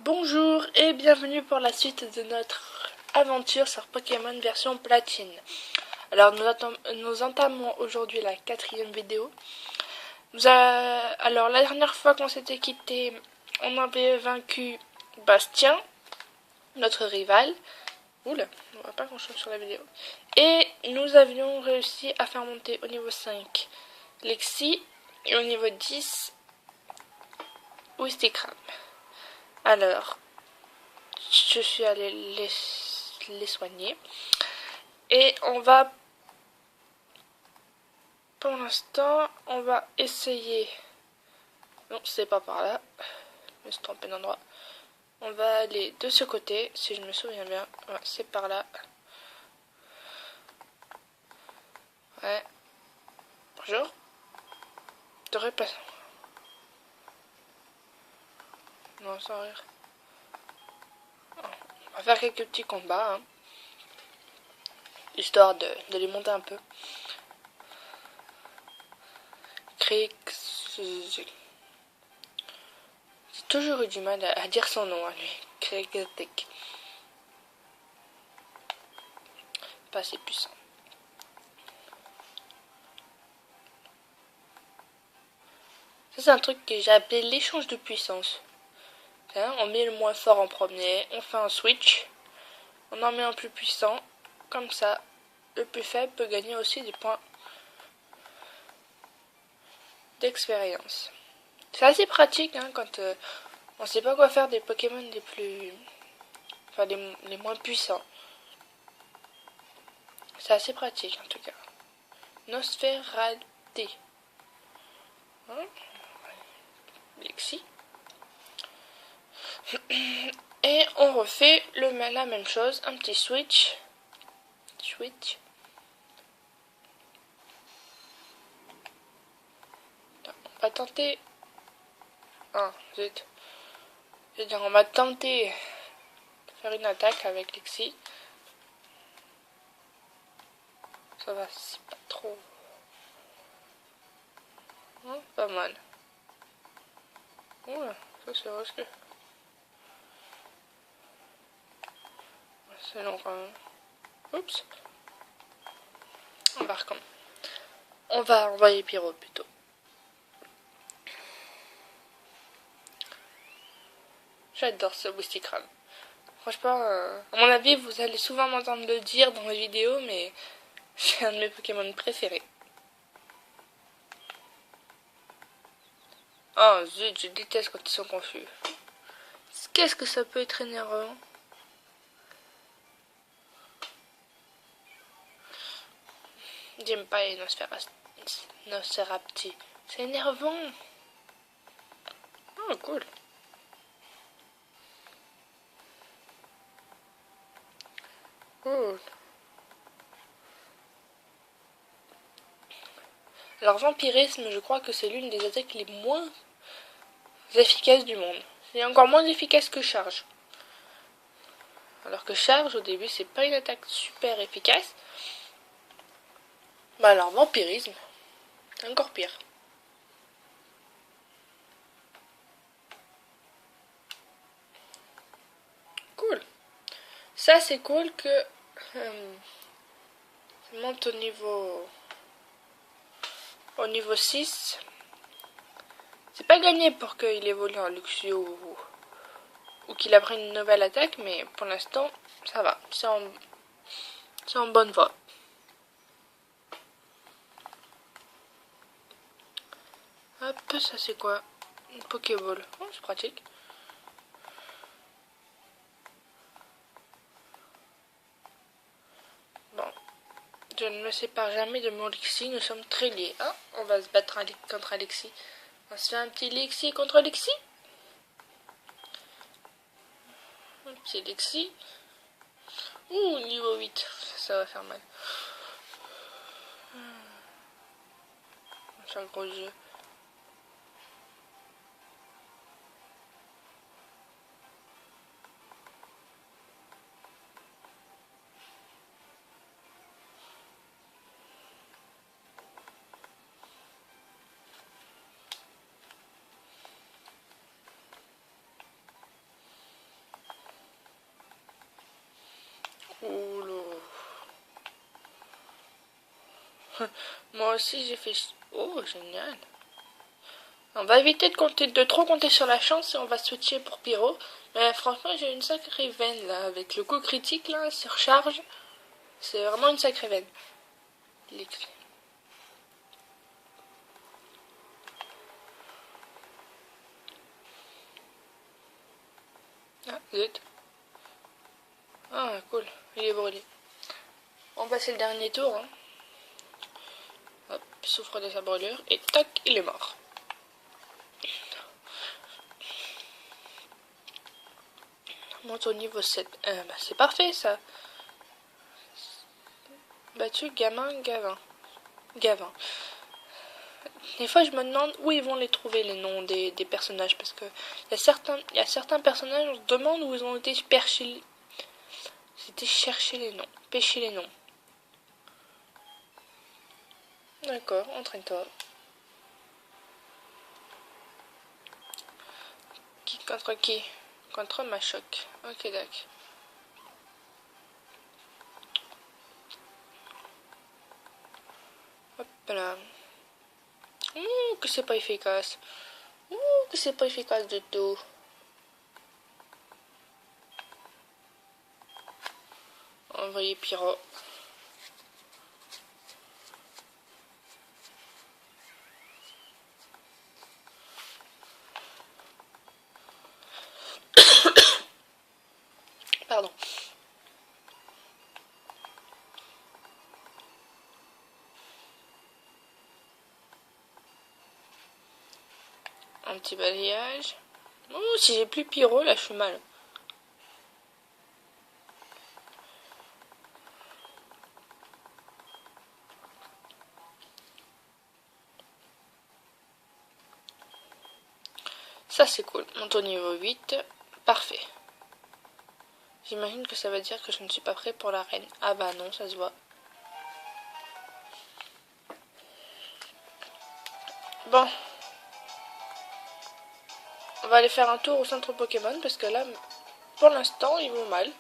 Bonjour et bienvenue pour la suite de notre aventure sur Pokémon version platine. Alors nous entamons aujourd'hui la 4e vidéo. Alors la dernière fois qu'on s'était quitté, on avait vaincu Bastien, notre rival. Oula, on voit pas grand chose sur la vidéo. Et nous avions réussi à faire monter au niveau 5 Lexi et au niveau 10 Wistikram. Alors, je suis allée les soigner. Et on va, pour l'instant, on va essayer. Non, c'est pas par là. Je me suis trompée d'endroit. On va aller de ce côté, si je me souviens bien. Ouais, c'est par là. Ouais. Bonjour. T'aurais pas... Non, sans rire. On va faire quelques petits combats, hein, histoire de les monter un peu. J'ai toujours eu du mal à dire son nom à lui. Krixik. Pas assez puissant. Ça, c'est un truc que j'ai appelé l'échange de puissance. On met le moins fort en premier, on fait un switch, on en met un plus puissant, comme ça, le plus faible peut gagner aussi des points d'expérience. C'est assez pratique hein, quand on sait pas quoi faire des Pokémon les plus... Enfin, les moins puissants. C'est assez pratique en tout cas. Nosferatu. Hein? Lexi. Et on refait la même chose, un petit switch. On va tenter... Ah, zut. Je veux dire, on va tenter de faire une attaque avec Lexi. Ça va, c'est pas trop... Non, pas mal. Oula, ça c'est risqué. C'est long quand même. Oups. On va envoyer Pyro plutôt. J'adore ce Wistikram. Franchement, à mon avis, vous allez souvent m'entendre le dire dans les vidéos, mais c'est un de mes Pokémon préférés. Oh zut, je déteste quand ils sont confus. Qu'est-ce que ça peut être énervant. J'aime pas les Nosferapti. C'est énervant. Oh, cool. Cool. Alors, vampirisme, je crois que c'est l'une des attaques les moins efficaces du monde. C'est encore moins efficace que charge. Alors que charge, au début, c'est pas une attaque super efficace. Bah alors, vampirisme, c'est encore pire. Cool. Ça, c'est cool que ça monte au niveau 6. C'est pas gagné pour qu'il évolue en Luxio ou qu'il apprenne une nouvelle attaque, mais pour l'instant, ça va. C'est en bonne voie. Hop, ça c'est quoi? Une Pokéball. Oh, c'est pratique. Bon. Je ne me sépare jamais de mon Lexi, nous sommes très liés. Ah, on va se battre contre Alexis. On se fait un petit Lexi contre Lexi. Un petit Lexi. Ouh, niveau 8. Ça va faire mal. C'est un gros jeu. Moi aussi j'ai fait... Oh, génial. On va éviter de trop compter sur la chance et on va switcher pour Pyro. Mais franchement, j'ai une sacrée veine là, avec le coup critique là, surcharge. C'est vraiment une sacrée veine. Les clés. Ah, zut. Ah, cool, il est brûlé. On passe le dernier tour. Hein. Hop, souffre de sa brûlure et tac, il est mort. Monte au niveau 7. Bah, c'est parfait ça. Battu gamin, gavin. Gavin. Des fois, je me demande où ils vont les trouver, les noms des personnages. Parce que il y a certains personnages, on se demande où ils ont été chercher les noms. Pêcher les noms. D'accord, entraîne-toi. Qui contre qui? Contre Machoc. Ok, d'accord. Hop là. Ouh, que c'est pas efficace. Ouh, que c'est pas efficace du tout. Envoyer Pyro. Pardon. Un petit balayage. Ouh, si j'ai plus Pyro, là, je suis mal. Ça, c'est cool. Monte au niveau 8. Parfait. J'imagine que ça veut dire que je ne suis pas prêt pour l'arène. Ah bah non, ça se voit. Bon. On va aller faire un tour au centre Pokémon parce que là, pour l'instant, ils vont mal.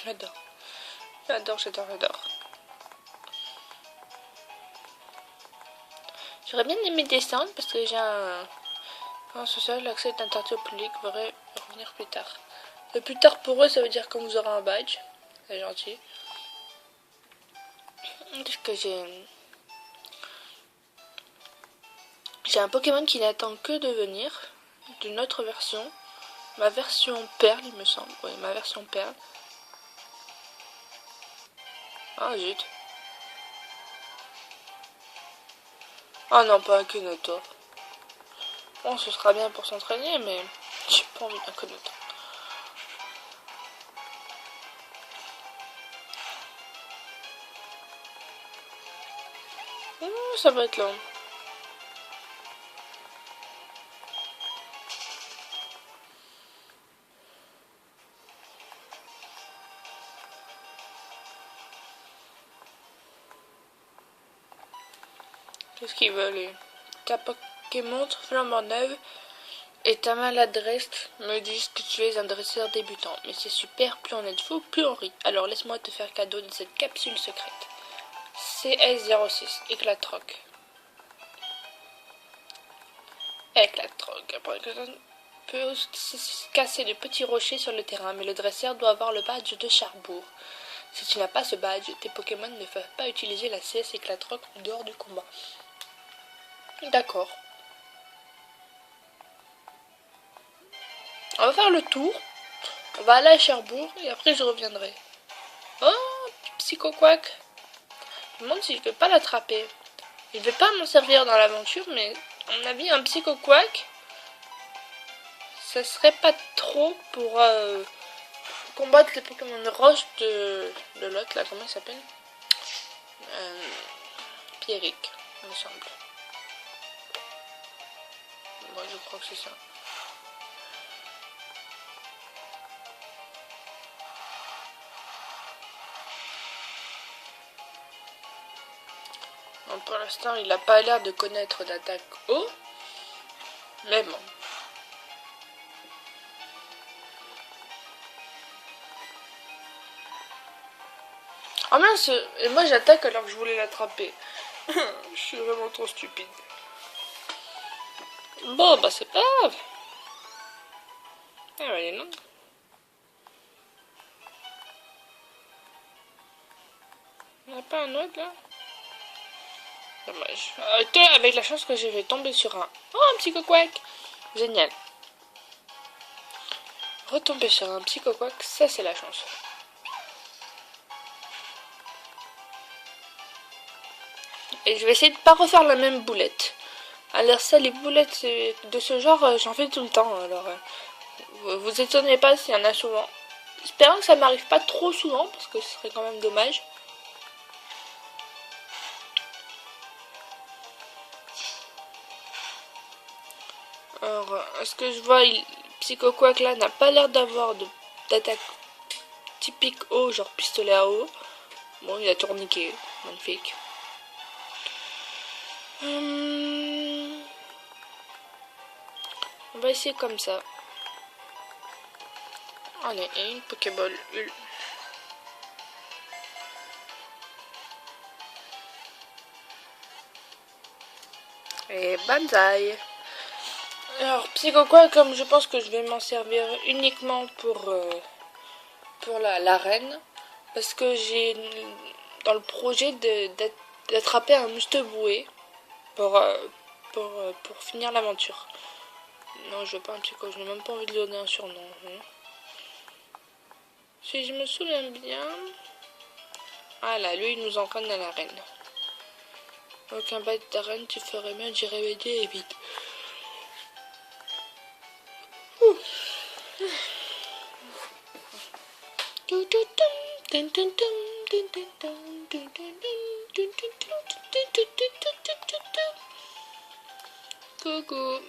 J'adore. J'adore, j'adore, j'adore. J'aurais bien aimé descendre parce que j'ai un sous-sol, l'accès est interdit au public, pourrait revenir plus tard. Le plus tard pour eux, ça veut dire quand vous aurez un badge. C'est gentil. Parce que j'ai un Pokémon qui n'attend que de venir d'une autre version. Ma version perle, il me semble. Oui, ma version perle. Ah, zut. Ah non, pas un Kunotor. Bon, ce sera bien pour s'entraîner, mais j'ai pas envie d'un Kunotor. Ça va être long. Qu'est-ce qu'ils veulent? Ta Pokémon flambant neuve et ta maladresse me disent que tu es un dresseur débutant. Mais c'est super, plus on est de fou, plus on rit. Alors laisse-moi te faire cadeau de cette capsule secrète. CS06, éclatroc. Éclatroc. Après que ça peut casser de petits rochers sur le terrain, mais le dresseur doit avoir le badge de Charbourg. Si tu n'as pas ce badge, tes Pokémon ne peuvent pas utiliser la CS éclatroc en dehors du combat. D'accord. On va faire le tour. On va aller à Cherbourg et après je reviendrai. Oh, Psycho Quack. Je me demande si je vais pas l'attraper. Il ne vais pas m'en servir dans l'aventure, mais à mon avis, un Psycho Quack, ça serait pas trop pour combattre les Pokémon roches de l'autre, là, comment il s'appelle Pierrick, il me semble. Moi, je crois que c'est ça. Pour l'instant, il n'a pas l'air de connaître d'attaque haut. Mais bon. Ah mince, et moi j'attaque alors que je voulais l'attraper. Je suis vraiment trop stupide. Bon, bah c'est pas grave. Ah ouais, non. Il n'y en a pas un autre là? Dommage. Avec la chance que je vais tomber sur un... Oh, un psychoquack. Génial. Retomber sur un psychoquack, ça c'est la chance. Et je vais essayer de pas refaire la même boulette. Alors ça, les boulettes de ce genre, j'en fais tout le temps. Alors, vous étonnez pas s'il y en a souvent. Espérons que ça m'arrive pas trop souvent, parce que ce serait quand même dommage. Alors, est-ce que je vois, Psychoquack là n'a pas l'air d'avoir d'attaque typique haut, genre pistolet à eau. Bon, il a tourniqué, magnifique. On va essayer comme ça. Allez, et une Pokéball. Et banzai. Alors, Psychoquack, comme je pense que je vais m'en servir uniquement pour l'arène. Parce que j'ai dans le projet d'attraper un Musteboué pour finir l'aventure. Non, je veux pas un Psycho, je n'ai même pas envie de lui donner un surnom. Si je me souviens bien... Ah là, lui, il nous entraîne à l'arène. Aucun bail d'arène, tu ferais bien d'y réveiller et vite. Coucou.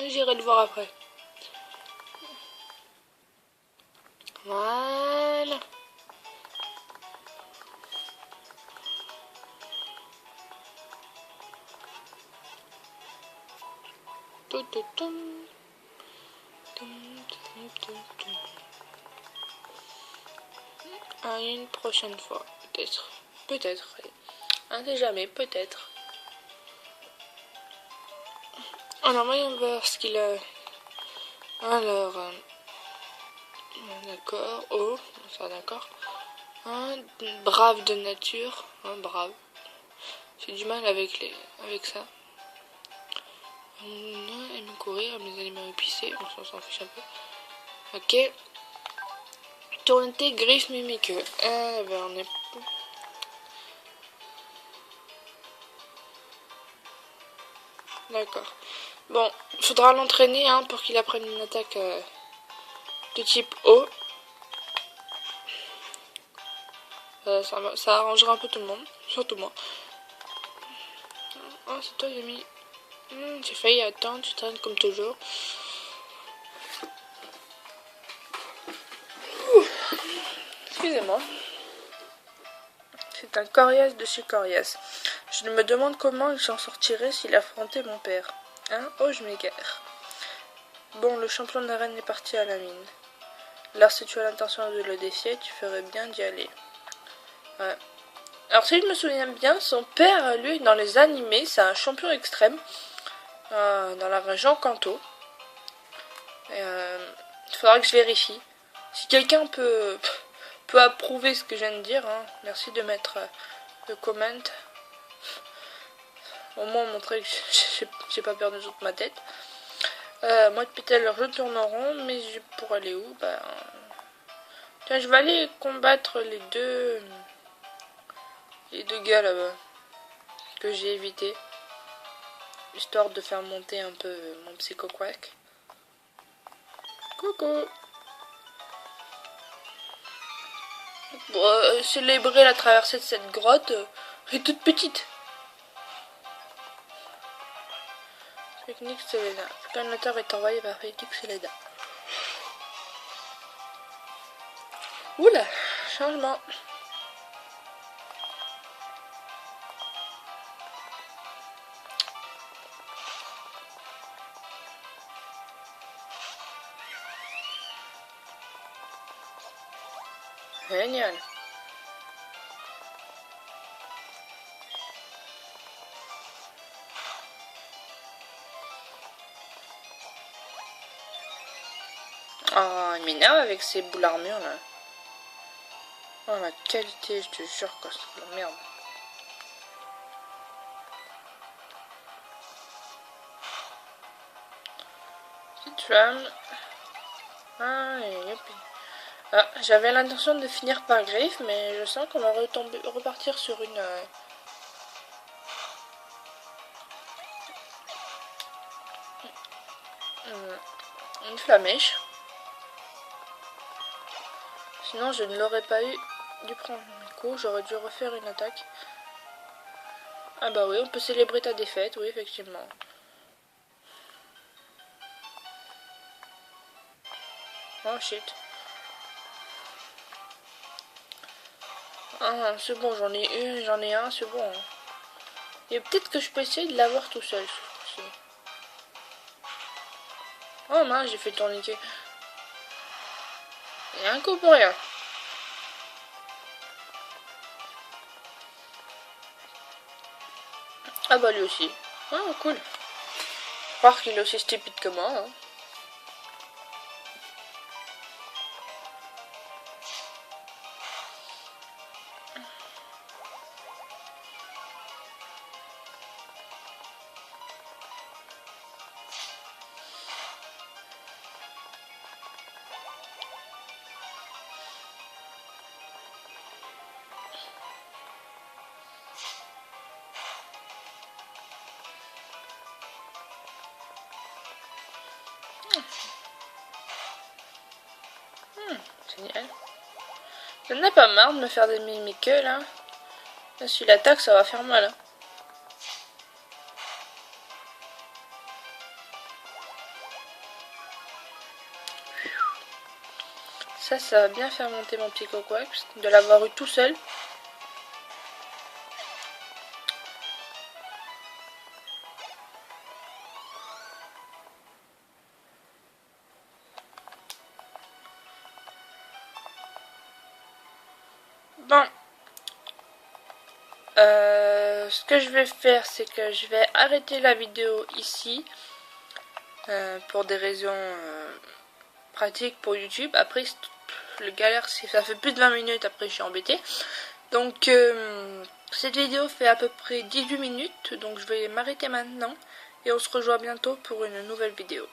J'irai le voir après. Voilà. Ah, une prochaine fois, peut-être. Peut-être. On ne sait jamais, peut-être. Alors, voyons voir ce qu'il a. Alors, d'accord. Oh, ça d'accord. Un brave de nature. Un brave. J'ai du mal avec ça. On aime courir, mes aliments épicés. On s'en fiche un peu. Ok. Tourneté griffe mimiqueux. Ah, ben on est. D'accord. Bon, faudra l'entraîner hein, pour qu'il apprenne une attaque de type haut. Ça arrangera un peu tout le monde, surtout moi. Oh, c'est toi, Yumi. J'ai failli attendre, tu traînes comme toujours. Excusez-moi. C'est un coriace de chez Coriace. Je me demande comment il s'en sortirait s'il affrontait mon père. Hein? Oh, je m'égare. Bon, le champion de l'arène est parti à la mine. Alors, si tu as l'intention de le défier, tu ferais bien d'y aller. Ouais. Alors, si je me souviens bien, son père, lui, dans les animés, c'est un champion extrême. Dans la région Kanto. Il faudra que je vérifie. Si quelqu'un peut approuver ce que je viens de dire, hein, merci de mettre le comment. Au moins montrer que j'ai pas perdu toute ma tête. Moi depuis tout à l'heure je tourne en rond, mais pour aller où? Tiens, je vais aller combattre les deux gars là-bas que j'ai évité, histoire de faire monter un peu mon Psychoquack. Coucou. Bon, célébrer la traversée de cette grotte est toute petite. Technique Selena. Le planateur est envoyé par Technique Selena. Oula, changement. Génial. Oh, il m'énerve avec ces boules armures là. Oh, la qualité, je te jure, quoi, c'est de la merde. Petite flamme. Ah, youpi. Ah, j'avais l'intention de finir par griffe, mais je sens qu'on va repartir sur une flamèche. Sinon, je ne l'aurais pas dû prendre mes coups, j'aurais dû refaire une attaque. Ah bah oui, on peut célébrer ta défaite, oui, effectivement. Oh shit. Ah, c'est bon, j'en ai un, c'est bon. Et peut-être que je peux essayer de l'avoir tout seul, ce coup-ci. Oh mince, j'ai fait tourniquet. Il y a un coup pour rien. Ah bah lui aussi. Oh cool. Croire qu'il est aussi stupide que moi. Hein. Génial. J'en ai pas marre de me faire des mimiques là. Là, si l'attaque, ça va faire mal. Hein. Ça va bien faire monter mon petit cocoax de l'avoir eu tout seul. Bon. Ce que je vais faire, c'est que je vais arrêter la vidéo ici. Pour des raisons pratiques pour YouTube. Après, le galère, si ça fait plus de 20 minutes, après je suis embêtée. Donc, cette vidéo fait à peu près 18 minutes. Donc, je vais m'arrêter maintenant. Et on se rejoint bientôt pour une nouvelle vidéo.